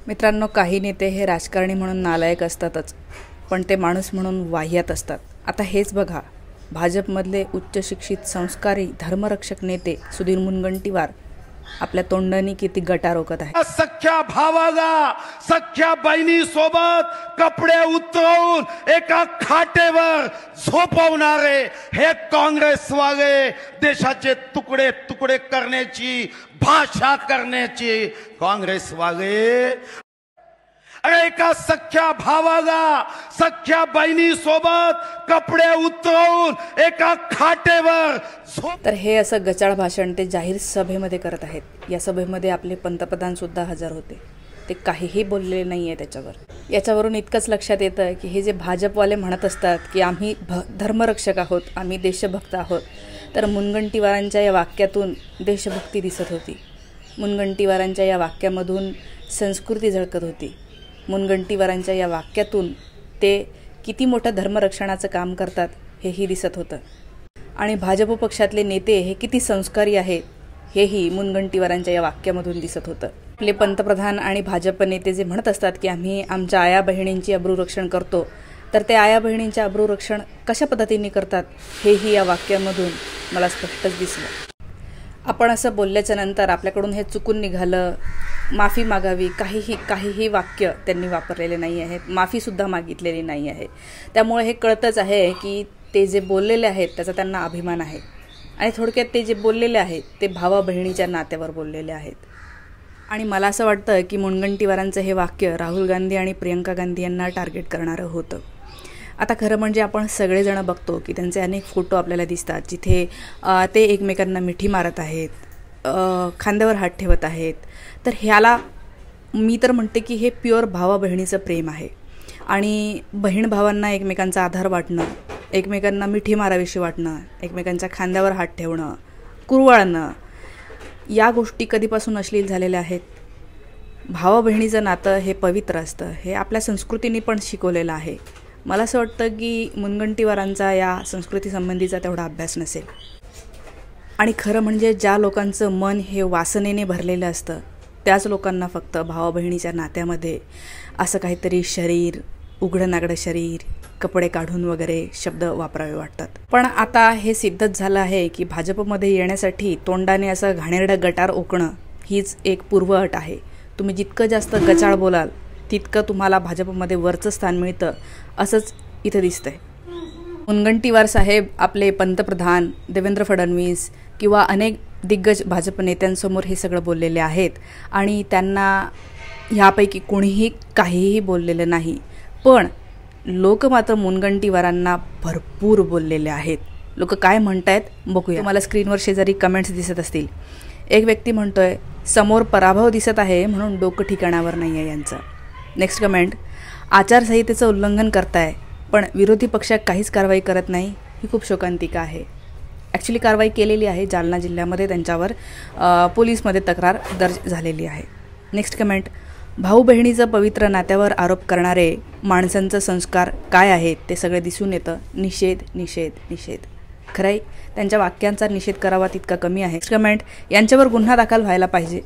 मित्रांनो, काही नेते हे राजकारणी म्हणून नालायक असतातच, पण ते माणूस म्हणून वाह्यात असतात। आता हेच बघा, भाजपमधले उच्च शिक्षित संस्कारी धर्मरक्षक नेते सुधीर मुनगंटीवार आपल्या तोंडाने किती गटार ओकत आहे। सख्या भावाला सख्या बहिणी सोबत कपडे उतरवून एका खाटेवर झोपवणारे हे काँग्रेसवाले देशाचे तुकडे तुकडे करण्याची भाषा करण्याची काँग्रेसवाले। अरे एका सख्या भावाला सख्या बहिणी सोबत कपडे उतरवून एका खाटेवर तर हे असं गचाळ भाषण ते जाहीर सभेमध्ये करत आहेत। या सभेमध्ये आपले पंतप्रधान सुद्धा हजर होते, ते काहीही बोललेले नाहीये त्याच्यावर। याच्यावरून इतकंच लक्षात येतं की हे जे भाजपवाले म्हणत असतात की आम्ही धर्मरक्षक आहोत, आम्ही देशभक्त आहोत, तर मुनगंटीवारांच्या या वाक्यातून देशभक्ती दिसत होती। मुनगंटीवारांच्या या वाक्यामधून संस्कृती झळकत होती। मुनगंटीवारांच्या या वाक्यातून ते किती मोठं धर्मरक्षणाचं काम करतात हेही दिसत होतं। आणि भाजप पक्षातले नेते हे किती संस्कारी आहेत हेही मुनगंटीवारांच्या या वाक्यामधून दिसत होतं। आपले पंतप्रधान आणि भाजप नेते जे म्हणत असतात की आम्ही आमच्या आया बहिणींची अब्रूरक्षण करतो, तर ते आया बहिणींच्या अब्रूरक्षण कशा पद्धतीने करतात हेही या वाक्यामधून मला स्पष्टच दिसलं। आपण असं बोलल्याच्या नंतर आपल्याकडून हे चुकून निघालं, माफी मागावी, काहीही वाक्य त्यांनी वापरलेले नाही आहेत, माफीसुद्धा मागितलेली नाही आहे। त्यामुळे हे कळतच आहे की ते जे बोललेले आहेत त्याचा त्यांना अभिमान आहे। आणि थोडक्यात ते जे बोललेले आहेत ते भावा बहिणीच्या नात्यावर बोललेले आहेत। आणि मला असं वाटतं की मुनगंटीवारांचं हे वाक्य राहुल गांधी आणि प्रियंका गांधी यांना टार्गेट करणारं होतं। आता खरं म्हणजे आपण सगळेजण बघतो की त्यांचे अनेक फोटो आपल्याला दिसतात जिथे ते एकमेकांना मिठी मारत आहेत, खांद्यावर हात ठेवत आहेत। तर ह्याला मी तर म्हणते की हे प्युअर भावा बहिणीचं प्रेम आहे। आणि बहीण भावांना एकमेकांचा आधार वाटणं, एकमेकांना मिठी मारावीशी वाटणं, एकमेकांच्या खांद्यावर हात ठेवणं, कुरवाळणं, या गोष्टी कधीपासून अश्लील झालेल्या आहेत। भावा बहिणीचं नातं हे पवित्र असतं, हे आपल्या संस्कृतीने पण शिकवलेलं आहे। मला असं वाटतं की मुनगंटीवारांचा या संस्कृतीसंबंधीचा तेवढा अभ्यास नसेल। आणि खरं म्हणजे ज्या लोकांचं मन हे वासनेने भरलेलं असतं त्याच लोकांना फक्त भावा बहिणीच्या नात्यामध्ये असं काहीतरी शरीर, उघडं नागडं शरीर, कपडे काढून वगैरे शब्द वापरावे वाटतात। पण आता हे सिद्धच झालं आहे की भाजपमध्ये येण्यासाठी तोंडाने असं घाणेरडं गटार ओकणं हीच एक पूर्वअट आहे। तुम्ही जितकं जास्त गचाळ बोलाल तितकं तुम्हाला भाजपमध्ये वरचं स्थान मिळतं, असंच इथं दिसतंय। मुनगंटीवार साहेब आपले पंतप्रधान देवेंद्र फडणवीस किंवा अनेक दिग्गज भाजप नेत्यांसमोर हे सगळं बोललेले आहेत आणि त्यांना ह्यापैकी कोणीही काहीही बोललेलं नाही। पण लोक मात्र मुनगंटीवारांना भरपूर बोललेले आहेत। लोक काय म्हणतायत बघूया। तुम्हाला स्क्रीनवर शेजारी कमेंट्स दिसत असतील। एक व्यक्ती म्हणतोय, समोर पराभव दिसत आहे म्हणून डोकं ठिकाणावर नाही आहे यांचं। नेक्स्ट कमेंट, आचारसंहितेचं उल्लंघन करताय पण विरोधी पक्ष काहीच कारवाई करत नाही, ही खूप शोकांतिका आहे। ॲक्च्युली कारवाई केलेली आहे, जालना जिल्ह्यामध्ये त्यांच्यावर पोलीसमध्ये तक्रार दर्ज झालेली आहे। नेक्स्ट कमेंट, भाऊ बहिणीचं पवित्र नात्यावर आरोप करणारे माणसांचं संस्कार काय आहेत ते सगळे दिसून येतं। निषेध निषेध निषेध। खरंय, त्यांच्या वाक्यांचा निषेध करावा तितका कमी आहे। नेक्स्ट कमेंट, यांच्यावर गुन्हा दाखल व्हायला पाहिजे,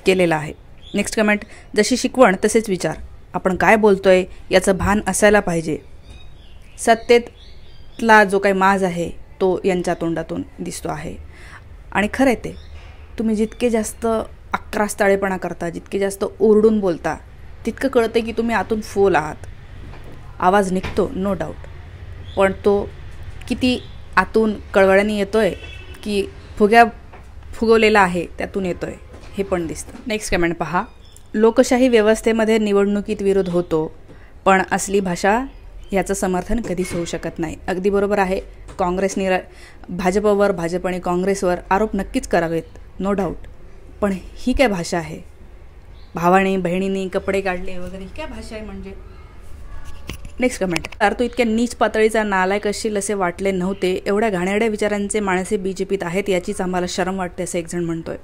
केलेला आहे। नेक्स्ट कमेंट, जशी शिकवण तसेच विचार, आपण काय बोलतोय याचं भान असायला पाहिजे। सत्तेतला जो काही माज आहे तो यांच्या तोंडातून दिसतो आहे। आणि खरं आहे, ते तुम्ही जितके जास्त अक्रास्ताळेपणा करता, जितके जास्त ओरडून बोलता, तितकं कळतं की तुम्ही आतून फोल आहात। आवाज निघतो नो डाऊट, पण तो किती आतून कळवळ्याने येतोय की फुगवलेला आहे त्यातून येतोय हे पण दिसतं। नेक्स्ट कमेंट पहा, लोकशाही व्यवस्थेमध्ये निवडणुकीत विरोध होतो पण असली भाषा याचं समर्थन कधीच होऊ शकत नाही। अगदी बरोबर आहे। काँग्रेसने भाजपवर, भाजप आणि काँग्रेसवर आरोप नक्कीच करावेत, नो डाऊट, पण ही काय भाषा आहे? भावाने बहिणींनी कपडे काढले वगैरे, ही काय भाषा आहे म्हणजे? नेक्स्ट कमेंट, तर तो इतक्या नीच पातळीचा नालायक असशील असे वाटले नव्हते, एवढ्या घाणेरड्या विचारांचे माणसे बीजेपीत आहेत याचीच आम्हाला शरम वाटते, असं एकजण म्हणतोय।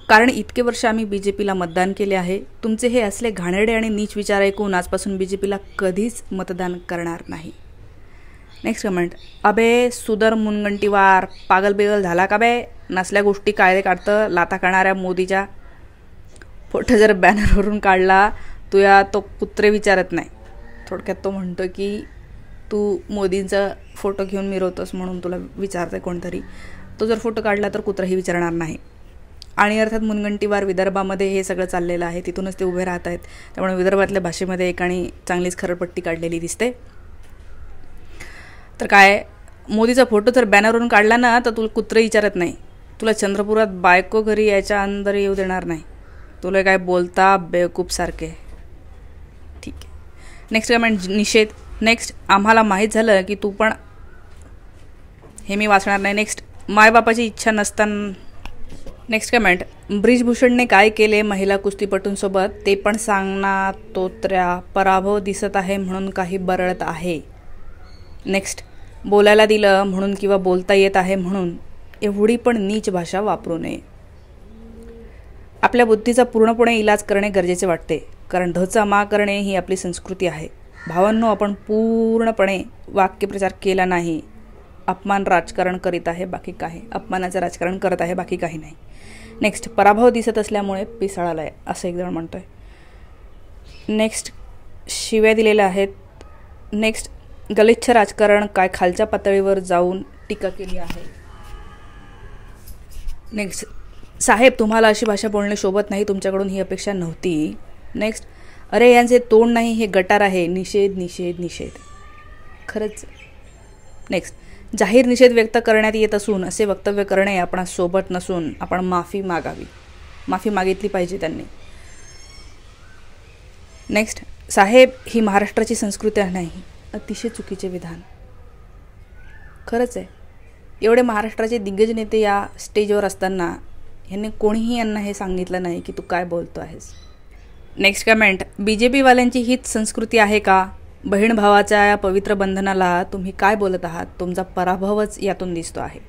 कारण इतके वर्ष आम्ही बीजेपीला मतदान केले आहे, तुमचे हे असले घाणेरडे आणि नीच विचार ऐकून आजपासून बीजेपीला कधीच मतदान करणार नाही। नेक्स्ट कमेंट, अबे सुधर मुनगंटीवार, पागल बिगल झाला का बे? नसल्या गोष्टी कायदे काढतं लाता करणाऱ्या मोदीच्या फोटो जर बॅनरवरून काढला तो कुत्रे विचारत नाही. थोडक्यात तो म्हणतो की तू मोदींचा फोटो घेऊन मिरवतोस म्हणून तुला विचारते कोणतरी. तो जर फोटो काढला तर कुत्रंही विचारणार नाही. आणि अर्थात मुनगंटीवार विदर्भामध्ये हे सगळं चाललेलं आहे, तिथूनच ते उभे राहत आहेत. त्यामुळे विदर्भातल्या भाषेमध्ये एकाने चांगलीच खरडपट्टी काढलेली दिसते. तर काय, मोदीचा फोटो जर बॅनरवरून काढला ना तर तुला कुत्रे विचारत नाही. तुला चंद्रपुरात बायको घरी याच्या अंदर येऊ देणार नाही. तुला काय बोलता बेवकूफसारखे. ठीक आहे. नेक्स्ट कमेंट निषेध. नेक्स्ट, आम्हाला माहीत झालं की तू पण, हे मी वाचणार नाही. नेक्स्ट, मायबापाची इच्छा नसताना. नेक्स्ट कमेंट, ब्रिजभूषणने काय केले महिला कुस्तीपटूंसोबत ते पण सांगणार तोत्र्या. पराभव दिसत आहे म्हणून काही बरळत आहे. नेक्स्ट, बोलायला दिलं म्हणून किंवा बोलता येत आहे म्हणून एवढी पण नीच भाषा वापरू नये. आपल्या बुद्धीचा पूर्णपणे इलाज करणे गरजेचे वाटते, कारण धचा मा करणे ही आपली संस्कृती आहे. भावांनो, आपण पूर्णपणे वाक्यप्रचार केला नाही. अपमान राजकारण करीत आहे, बाकी काही. अपमानाचं राजकारण करत आहे, बाकी काही नाही. नेक्स्ट, पराभव दिसत असल्यामुळे पिसाळाला आहे असं एक जण म्हणतोय. नेक्स्ट, शिव्या दिलेल्या आहेत. नेक्स्ट, गलिच्छ राजकारण काय खालच्या पातळीवर जाऊन टीका केली आहे. नेक्स्ट, साहेब तुम्हाला अशी भाषा बोलणे शोभत नाही, तुमच्याकडून ही अपेक्षा नव्हती. नेक्स्ट, अरे यांचे तोंड नाही, हे गटार आहे. निषेध निषेध निषेध. खरंच. नेक्स्ट, जाहीर निषेध व्यक्त करण्यात येत असून असे वक्तव्य करणे आपणास सोबत नसून आपण माफी मागावी. माफी मागितली पाहिजे त्यांनी. नेक्स्ट, साहेब ही महाराष्ट्राची संस्कृती नाही. अतिशय चुकीचे विधान. खरंच आहे. एवढे महाराष्ट्राचे दिग्गज नेते या स्टेजवर असताना कोणीही यांना हे सांगितलं नाही की तू काय बोलतो आहेस. नेक्स्ट कमेंट, BJPवाल्यांची हीच संस्कृती आहे का? बहीण भावाच्या या पवित्र बंधनाला तुम्ही काय बोलत आहात? तुमचा पराभवच यातून दिसतो आहे.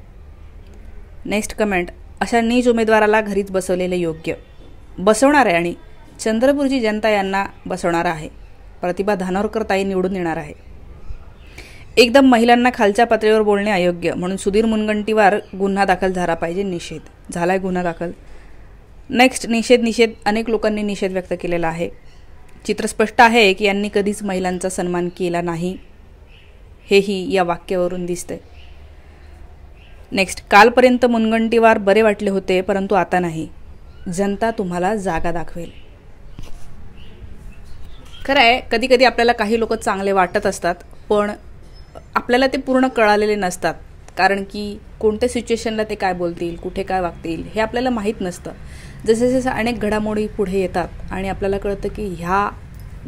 नेक्स्ट कमेंट, अशा नीच उमेदवाराला घरीच बसवलेले योग्य. बसवणार आहे आणि चंद्रपूरची जनता यांना बसवणार आहे. प्रतिभा धानोरकर ताई निवडून येणार आहे. एकदम महिलांना खालच्या पातळीवर बोलणे अयोग्य म्हणून सुधीर मुनगंटीवार गुन्हा दाखल झाला पाहिजे. निषेध. झालाय गुन्हा दाखल. नेक्स्ट, निषेध निषेध. अनेक लोकांनी निषेध व्यक्त केलेला आहे. चित्र स्पष्ट आहे की यांनी कधीच महिलांचा सन्मान केला नाही, हेही या वाक्यावरून दिसते. नेक्स्ट, कालपर्यंत मुनगंटीवार बरे वाटले होते परंतु आता नाही. जनता तुम्हाला जागा दाखवेल. खरं आहे, कधी कधी आपल्याला काही लोक चांगले वाटत असतात पण आपल्याला ते पूर्ण कळालेले नसतात, कारण की कोणत्या सिच्युएशनला ते काय बोलतील, कुठे काय वागतील हे आपल्याला माहीत नसतं. जसे जसे अनेक घडामोडी पुढे येतात आणि आपल्याला कळतं की ह्या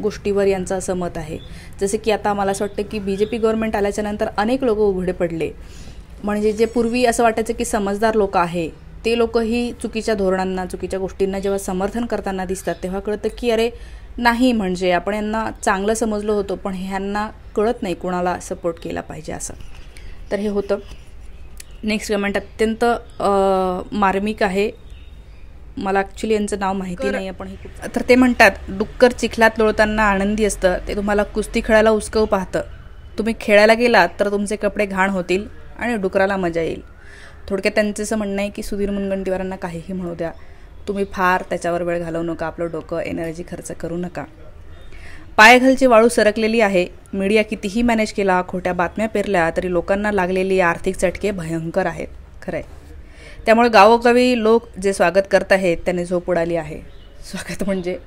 गोष्टीवर यांचं असं मत आहे. जसे की आता मला असं वाटतं की BJP गव्हर्नमेंट आल्याच्यानंतर अनेक लोक उघडे पडले. म्हणजे जे पूर्वी असं वाटायचं की समजदार लोक आहे ते लोकही चुकीच्या धोरणांना, चुकीच्या गोष्टींना जेव्हा समर्थन करताना दिसतात तेव्हा कळतं की अरे नाही, म्हणजे आपण यांना चांगलं समजलो होतो पण ह्यांना कळत नाही कोणाला सपोर्ट केला पाहिजे असं. तर हे होतं. नेक्स्ट कमेंट अत्यंत मार्मिक आहे. मला ॲक्च्युली यांचं नाव माहिती नाही पण हे तर ते म्हणतात, डुक्कर चिखलात लोळताना आनंदी असतं, ते तुम्हाला कुस्ती खेळायला उचकवू पाहतं. तुम्ही खेळायला गेलात तर तुमचे कपडे घाण होतील आणि डुकराला मजा येईल. थोडक्यात त्यांचं असं म्हणणं आहे की सुधीर मुनगंटीवारांना काहीही म्हणू द्या, तुम्ही फार त्याच्यावर वेळ घालवू नका, आपलं डोकं एनर्जी खर्च करू नका. पायाखालची वाळू सरकलेली आहे. मीडिया कितीही मॅनेज केला, खोट्या बातम्या पेरल्या तरी लोकांना लागलेली आर्थिक चटके भयंकर आहेत. खरं आहे. त्यामुळे गावोगावी लोक जे स्वागत करत आहेत त्यांनी झोप उडाली आहे. स्वागत म्हणजे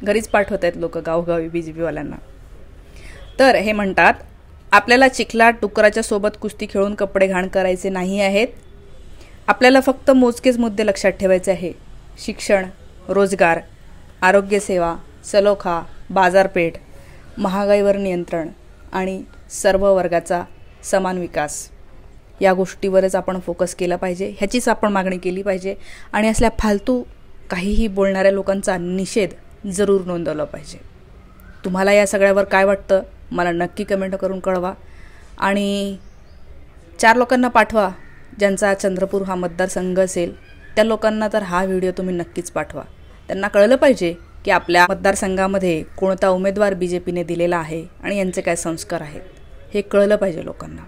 घरीच पाठवत आहेत लोक गावोगावी BJPवाल्यांना. तर हे म्हणतात, आपल्याला चिखलात डुकराच्या सोबत कुस्ती खेळून कपडे घाण करायचे नाही आहेत. आपल्याला फक्त मोजकेच मुद्दे लक्षात ठेवायचे आहे. शिक्षण, रोजगार, आरोग्यसेवा, सलोखा, बाजारपेठ, महागाईवर नियंत्रण आणि सर्व वर्गाचा समान विकास या गोष्टीवरच आपण फोकस केला पाहिजे. ह्याचीच आपण मागणी केली पाहिजे आणि असल्या फालतू काहीही बोलणाऱ्या लोकांचा निषेध जरूर नोंदवला पाहिजे. तुम्हाला या सगळ्यावर काय वाटतं मला नक्की कमेंट करून कळवा आणि 4 लोकांना पाठवा ज्यांचा चंद्रपूर हा मतदारसंघ असेल. त्या लोकांना तर हा व्हिडिओ तुम्ही नक्कीच पाठवा. त्यांना कळलं पाहिजे की आपल्या मतदारसंघामध्ये कोणता उमेदवार BJPने दिलेला आहे आणि यांचे काय संस्कार आहेत हे कळलं पाहिजे लोकांना.